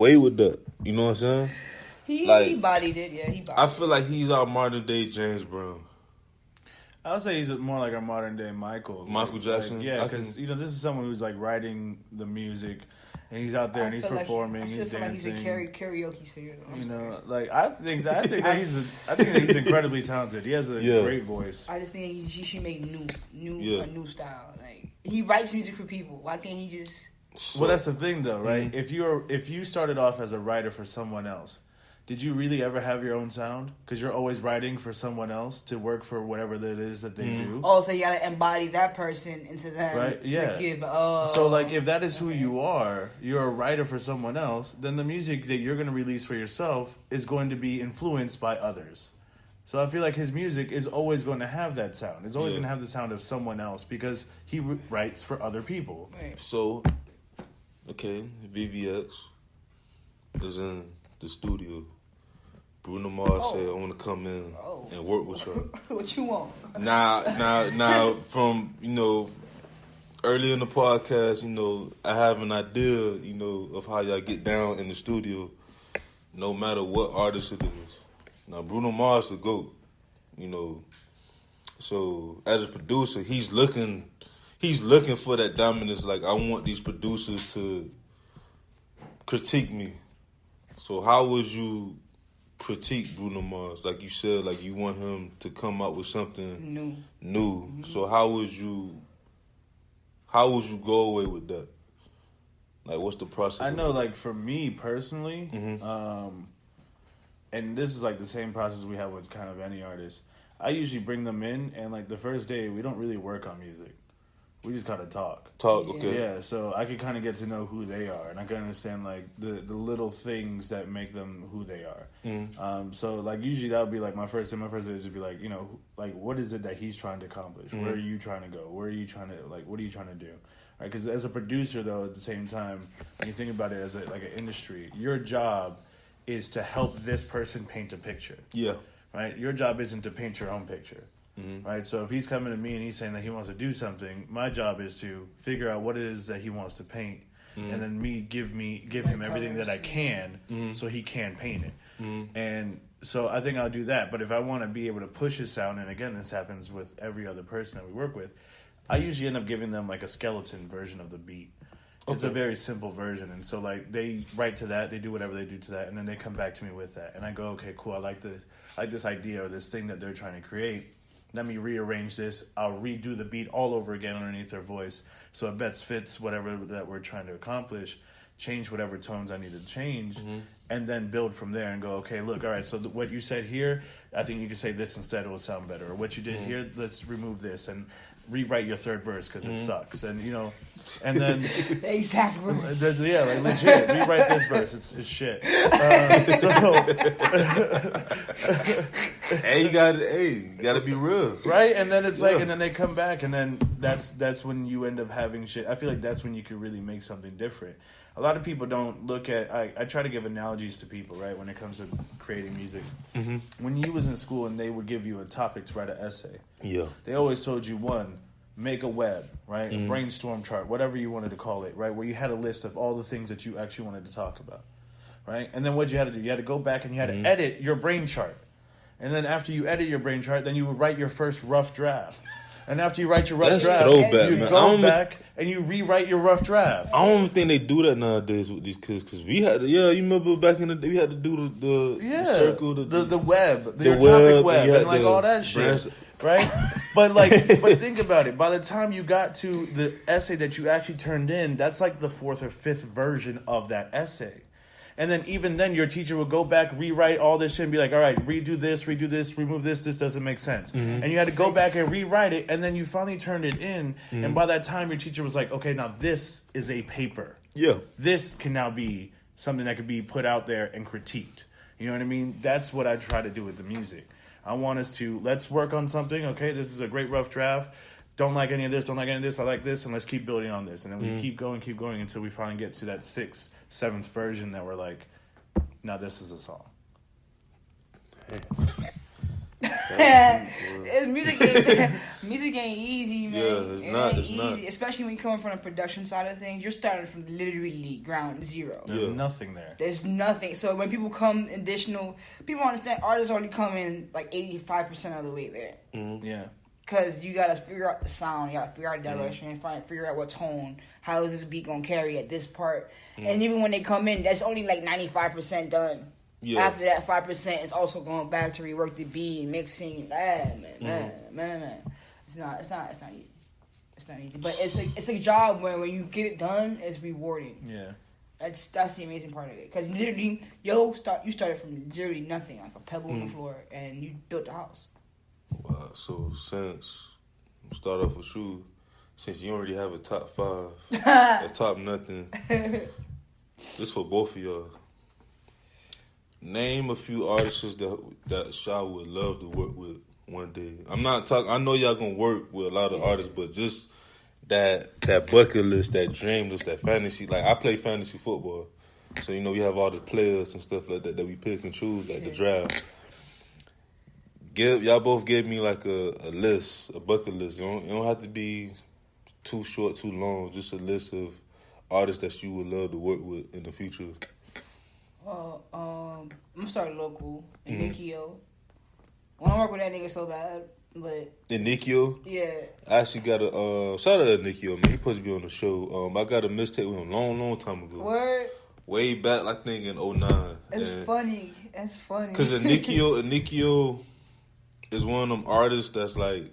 away with that. You know what I'm saying? He bodied it. Yeah, he bodied it. I feel like he's our modern day James Brown. I would say he's more like our modern day Michael. Michael Jackson? Yeah, because this is someone who's like writing the music, and he's out there and he's performing, he's dancing. Like he's a karaoke singer. I think that he's incredibly talented. He has a great voice. I just think he should make a new style. Like he writes music for people. Why can't he just? Well, that's the thing, though, right? Mm-hmm. If you started off as a writer for someone else, did you really ever have your own sound? Because you're always writing for someone else to work for whatever that is that they do. Oh, so you gotta embody that person into them, right? Yeah. To give. So, like, if that is who you are, you're a writer for someone else. Then the music that you're gonna release for yourself is going to be influenced by others. So I feel like his music is always going to have that sound. It's always going to have the sound of someone else because he writes for other people. Right. So, okay, VVX is in the studio. Bruno Mars said, I want to come in and work with her. What you want? Now, from, earlier in the podcast, I have an idea, of how y'all get down in the studio, no matter what artist it is. Now, Bruno Mars the GOAT, So, as a producer, he's looking for that dominance. Like, I want these producers to critique me. So how would you critique Bruno Mars? Like you said, like you want him to come up with something new. Mm-hmm. So how would you go away with that? Like, what's the process? I know, like, for me personally, and this is like the same process we have with kind of any artist. I usually bring them in, and like the first day, we don't really work on music. We just kind of talk. Okay. Yeah, so I could kind of get to know who they are, and I can understand like the little things that make them who they are. Mm. So like usually that would be like my first day would just be like, like what is it that he's trying to accomplish? Mm-hmm. Where are you trying to go? Where are you trying to what are you trying to do? Right? Because as a producer though, at the same time, when you think about it as an industry, your job is to help this person paint a picture. Yeah. Right? Your job isn't to paint your own picture. Mm-hmm. Right, so if he's coming to me and he's saying that he wants to do something, my job is to figure out what it is that he wants to paint, and then give him everything that I can, so he can paint it. Mm-hmm. And so I think I'll do that. But if I want to be able to push his sound, and again, this happens with every other person that we work with, I usually end up giving them like a skeleton version of the beat. It's a very simple version, and so like they write to that, they do whatever they do to that, and then they come back to me with that, and I go, okay, cool, I like this idea or this thing that they're trying to create. Let me rearrange this. I'll redo the beat all over again underneath their voice so it best fits whatever that we're trying to accomplish, change whatever tones I need to change, and then build from there and go, okay, look, all right, so what you said here, I think you could say this instead, it will sound better. Or what you did here, let's remove this and rewrite your third verse because it sucks. And, and then... exact verse. Yeah, like legit. Rewrite this verse. It's shit. Hey, you gotta be real, right? And then it's like, and then they come back, and then that's when you end up having shit. I feel like that's when you could really make something different. A lot of people don't look at. I try to give analogies to people, right, when it comes to creating music. Mm-hmm. When you was in school and they would give you a topic to write an essay, they always told you make a web, right, a brainstorm chart, whatever you wanted to call it, right, where you had a list of all the things that you actually wanted to talk about, right, and then what you had to do, you had to go back and you had to edit your brain chart. And then after you edit your brain chart, then you would write your first rough draft. And after you write your rough draft, you go back and you rewrite your rough draft. I don't think they do that nowadays with these kids because we had to, you remember back in the day, we had to do the circle, the web, your topic web, and like all that shit. Right? But think about it. By the time you got to the essay that you actually turned in, that's like the fourth or fifth version of that essay. And then even then, your teacher would go back, rewrite all this shit, and be like, all right, redo this, remove this doesn't make sense. Mm-hmm. And you had to go back and rewrite it, and then you finally turned it in, and by that time, your teacher was like, okay, now this is a paper. Yeah. This can now be something that could be put out there and critiqued. You know what I mean? That's what I try to do with the music. I want us to, let's work on something, okay, this is a great rough draft. Don't like any of this, I like this, and let's keep building on this. And then we keep going until we finally get to that 6th, 7th version that we're like, now this is a song. Hey. Music ain't easy, man. Yeah, it's not. It's easy, not. especially when you come from the production side of things. You're starting from literally ground zero. There's nothing there. There's nothing. So when people come additional, people understand artists already come in like 85% of the way there. Mm-hmm. Yeah. Because you gotta figure out the sound, you gotta figure out the direction, and figure out what tone. How is this beat gonna carry at this part? And even when they come in, that's only like 95% done. Yeah. After that 5% is also going back to rework the beat, mixing. Man. It's not easy. It's not easy, but it's a job where when you get it done, it's rewarding. Yeah. That's the amazing part of it, because literally, you started from literally nothing, like a pebble on the floor, and you built the house. Wow. So since start off with you, since you already have a top 5, a top nothing, this for both of y'all. Name a few artists that Sha would love to work with one day. I'm not talking. I know y'all gonna work with a lot of artists, but just that bucket list, that dream list, that fantasy. Like, I play fantasy football, so we have all the players and stuff like that we pick and choose, like the draft. Y'all both give me like a list, a bucket list. It don't have to be too short, too long. Just a list of artists that you would love to work with in the future. Well, I'm gonna start local. Nikio. I want to work with that nigga so bad, but Nikio? Yeah. I actually got a shout out to Nikio, man. He supposed to be on the show. I got a mixtape with him long time ago. Word? Way back, I think in 2009. It's funny. That's funny. Because Nikio is one of them artists that's like,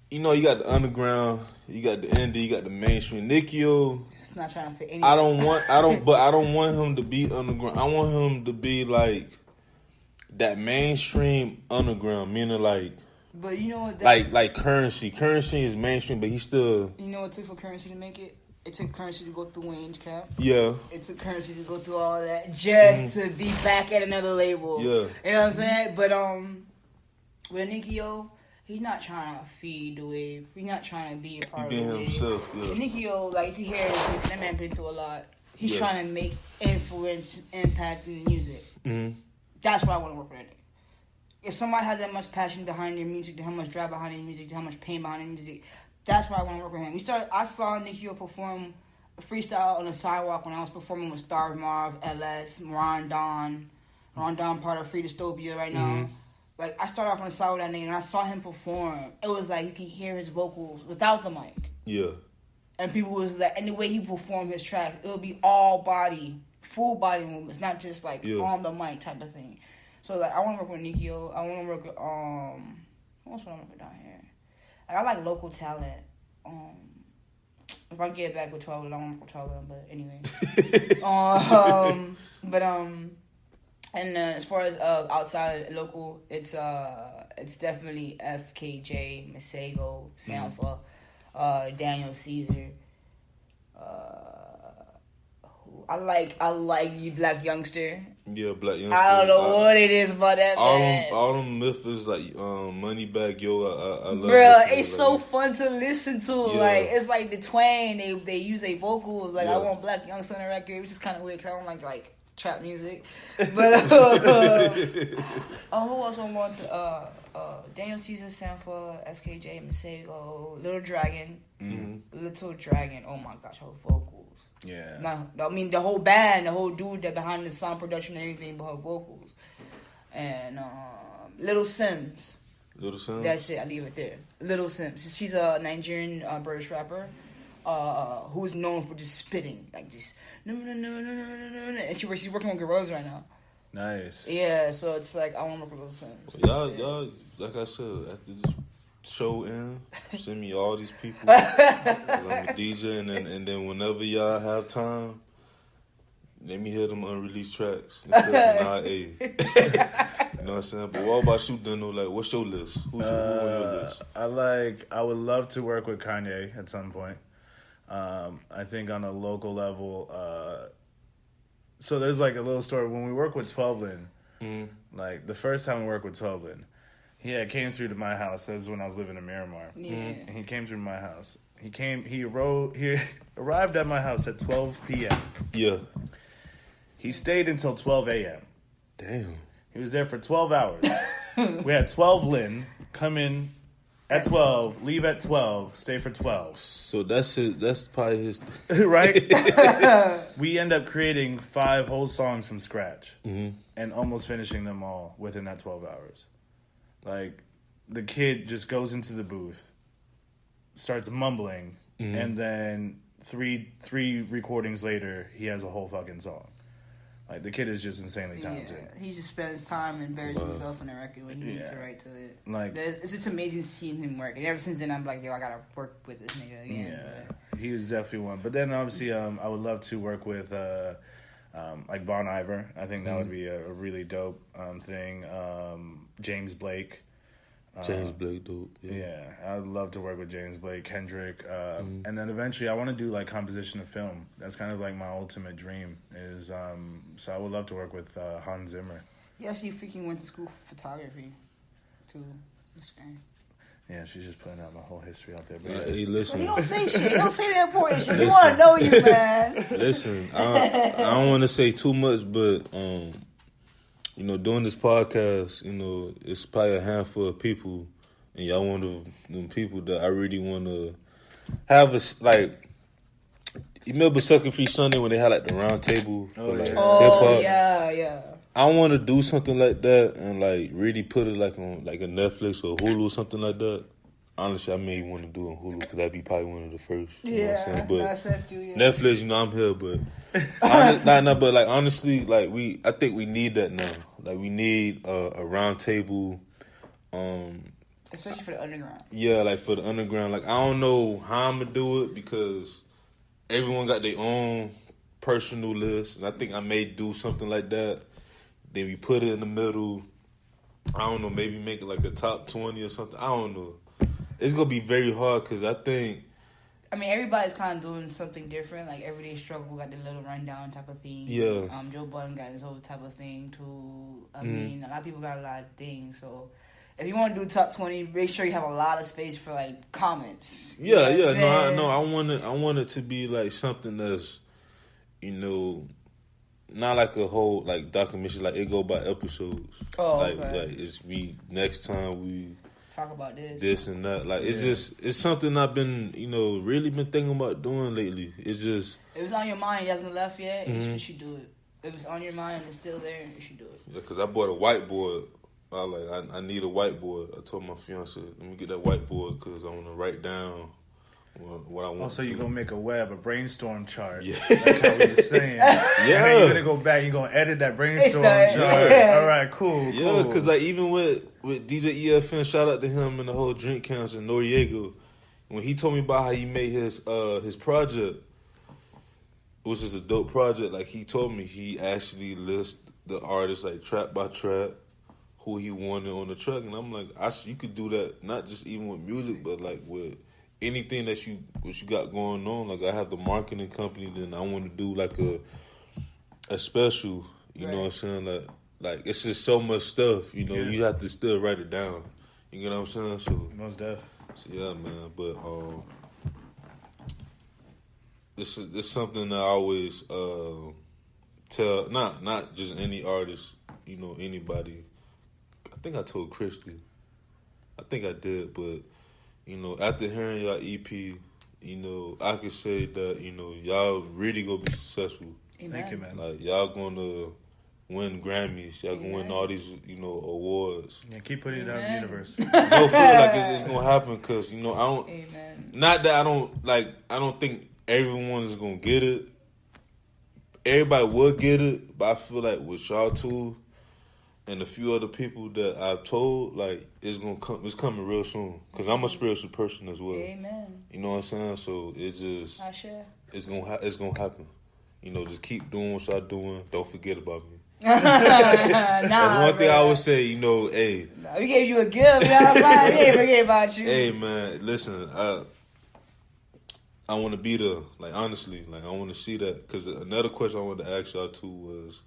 you got the underground, you got the indie, you got the mainstream. Nikio, it's not trying to fit anything. I don't want him to be underground. I want him to be like that mainstream underground, meaning like. But you know what? Like Currency. Currency is mainstream, but he's still. You know what it took for Currency to make it? It took Currency to go through Wayne's Cap. Yeah. It took Currency to go through all that just to be back at another label. Yeah. You know what I'm saying? But with Nikio, he's not trying to feed the wave. He's not trying to be a part of the wave. Himself, yeah. Nikio, like, if you hear it, that man been through a lot. He's trying to make influence, impact in the music. Mm-hmm. That's why I want to work with that nigga. If somebody has that much passion behind their music, how much drive behind their music, how much pain behind their music, that's why I want to work with him. I saw Nikio perform a freestyle on the sidewalk when I was performing with Starve Marv, LS, Ron Don, part of Free Dystopia right now. Mm-hmm. Like, I started off on the side with that nigga, and I saw him perform. It was like you can hear his vocals without the mic. Yeah. And people was like, and the way he performed his track, it would be all body, full body movements, not just like on the mic type of thing. So like, I want to work with Nikio. I want to work with who else would I work with down here? Like, I like local talent. If I can get back with 12, I don't want to work with 12, but anyway. And as far as outside local, it's definitely FKJ, Masego, Sanfa, Daniel Caesar. I like you, Black Youngster. Yeah, Black Youngster. I don't know what it is about that man. All them Memphis, like Moneybag Yo, I love. Bruh, it's so fun to listen to. Yeah. Like, it's like the twang, they use their vocals. Like, I want Black Youngster on the record, which is kind of weird because I don't like trap music. But who else I want to? Daniel Caesar, Sanfa, FKJ, Masego, Little Dragon. Mm-hmm. Little Dragon. Oh my gosh, her vocals. Yeah. No, I mean the whole band, the whole dude that behind the sound production and everything, but her vocals. And Little Sims. Little Sims. That's it. I leave it there. Little Sims. She's a Nigerian British rapper who's known for just spitting like this. No. And she's working on Girls right now. Nice. Yeah, so it's like I want to work with Little Sims. Y'all, like I said, after this show in, send me all these people. I'm a DJ, and then whenever y'all have time, let me hear them unreleased tracks. You know what I'm saying? But what about you, Dino? Like, what's your list? Who's on your list? I would love to work with Kanye at some point. I think on a local level. So there's like a little story. When we work with 12lin, like the first time we worked with 12lin, he came through to my house. That was when I was living in Miramar. Yeah. And he came through my house. He arrived at my house at 12 p.m. Yeah. He stayed until 12 a.m. Damn. He was there for 12 hours. We had 12 Lin come in at 12, leave at 12, stay for 12. So that's it. That's probably his. Right? We end up creating 5 whole songs from scratch and almost finishing them all within that 12 hours. Like, the kid just goes into the booth, starts mumbling, and then three recordings later, he has a whole fucking song. Like, the kid is just insanely talented. Yeah, he just spends time and buries himself in the record when he needs to write to it. Like, it's just amazing seeing him work. And ever since then, I'm like, yo, I gotta work with this nigga again. Yeah, he was definitely one. But then, obviously, I would love to work with, like, Bon Iver. I think that would be a really dope thing. James Blake. James Blake, dope. Yeah, I'd love to work with James Blake, Kendrick, and then eventually I want to do like composition of film. That's kind of like my ultimate dream. Is so I would love to work with Hans Zimmer. He actually freaking went to school for photography, too. Yeah, she's just putting out my whole history out there. But hey, listen. He don't say shit. He don't say the important shit. He want to know you, man. Listen, I don't want to say too much, but you know, doing this podcast, you know, it's probably a handful of people, and y'all one of them people that I really want to have like. You remember Sucker Free Sunday when they had like the round table for like hip hop? Yeah. I want to do something like that and like really put it like on like a Netflix or Hulu or something like that. Honestly, I may want to do it on Hulu because that'd be probably one of the first. You know what I'm saying? But Netflix, you know, I'm here, but but like honestly, like I think we need that now. Like we need a round table, especially for the underground. Yeah, like for the underground. Like I don't know how I'm gonna do it because everyone got their own personal list, and I think I may do something like that. Then we put it in the middle. I don't know, maybe make it like a top 20 or something. I don't know. It's going to be very hard because I think... I mean, everybody's kind of doing something different. Like, Everyday Struggle got the little rundown type of thing. Yeah. Joe Budden got his whole type of thing, too. I mean, a lot of people got a lot of things. So, if you want to do top 20, make sure you have a lot of space for, like, comments. Yeah. No, I want it to be, like, something that's, you know... Not like a whole like documentary, like it go by episodes. Oh, like, okay. Like it's next time we talk about this and that. Like it's something I've been really been thinking about doing lately. It's just it was on your mind, it hasn't left yet. You should do it. It was on your mind and it's still there. You should do it. Yeah, because I bought a whiteboard. I need a whiteboard. I told my fiance, let me get that whiteboard because I want to write down what I want. So you're going to make a brainstorm chart. Yeah. Like how we were saying. Yeah. And you're going to go back, you're going to edit that brainstorm chart. Yeah. All right, cool. Yeah, because like even with DJ EFN, shout out to him and the whole Drink Council, Noriega, when he told me about how he made his project, which is a dope project, like he told me he actually lists the artists like track by track, who he wanted on the track. And I'm like, you could do that not just even with music, but like with anything that you got going on. Like I have the marketing company, then I want to do like a special. You know what I'm saying? Like it's just so much stuff. You know, you have to still write it down. You know what I'm saying? So most definitely. So yeah, man. But it's something that I always tell. Not just any artist. You know, anybody. I think I told Christy. I think I did, but. You know, after hearing y'all EP, you know, I could say that, you know, y'all really gonna be successful. Amen. Thank you, man. Like, y'all gonna win Grammys. Y'all gonna win all these, you know, awards. Yeah, keep putting it out in the universe. No, feel like it's gonna happen because, you know, I don't... Amen. Not that I don't think everyone is gonna get it. Everybody will get it, but I feel like with y'all two and a few other people that I've told, like, it's coming real soon. Because I'm a spiritual person as well. Amen. You know what I'm saying? So it's just... I share. It's gonna happen. You know, just keep doing what y'all doing. Don't forget about me. That's one thing I always say, you know, hey... we gave you a gift, you know what I'm saying? We didn't forget about you. Hey, man, listen, I want to be there. Like, honestly, like, I want to see that. Because another question I wanted to ask y'all, too, was...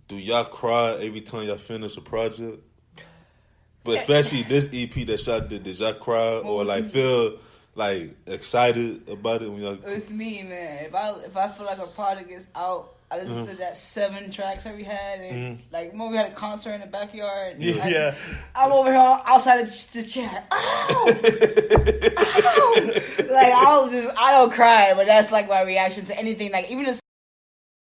Do y'all cry every time y'all finish a project? But especially this EP that y'all did y'all cry or like feel like excited about it when y'all? With me, man, if I feel like a project is out, I listen to that 7 tracks that we had, and like when we had a concert in the backyard. Yeah, I'm over here outside of the chair. Oh, oh! Like I don't cry, but that's like my reaction to anything. Like even if